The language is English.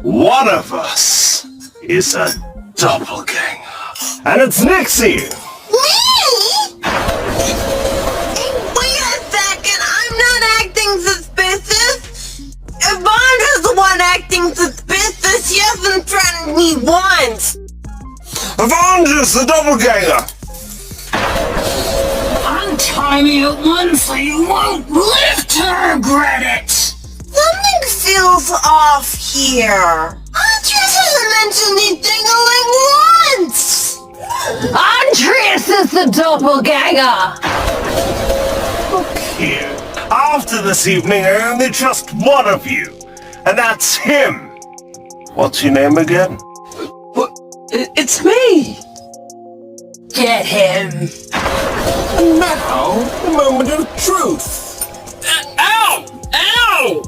One of us is a doppelganger. And it's Nixie! Me? Wait a second, I'm not acting suspicious. If I'm just the one acting suspicious, she hasn't threatened me once. Avanger's the doppelganger! Untie me at once so you won't live to regret it! Something feels off here. Andres hasn't mentioned anything like once. Andreas is the doppelganger! Look here. After this evening, I only trust one of you. And that's him. What's your name again? It's me! Get him! Now, the moment of truth. Ow! Ow!